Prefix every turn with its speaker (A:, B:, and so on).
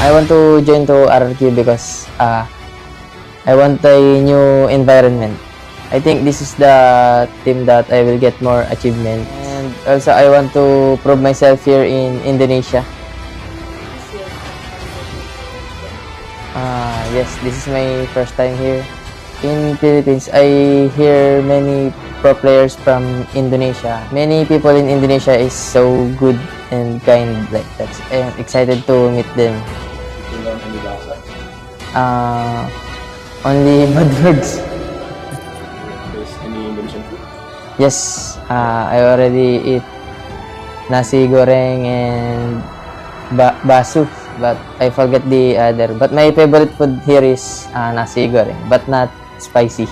A: I want to join to RRQ because I want a new environment. I think this is the team that I will get more achievement. And also, I want to prove myself here in Indonesia. Yes, this is my first time here. In Philippines, I hear many pro players from Indonesia. Many people in Indonesia is so good and kind like that. I'm excited to meet them. Only bad words.
B: Any Indonesian food?
A: Yes, I already eat nasi goreng and basu, but I forget the other. But my favorite food here is nasi goreng, but not spicy.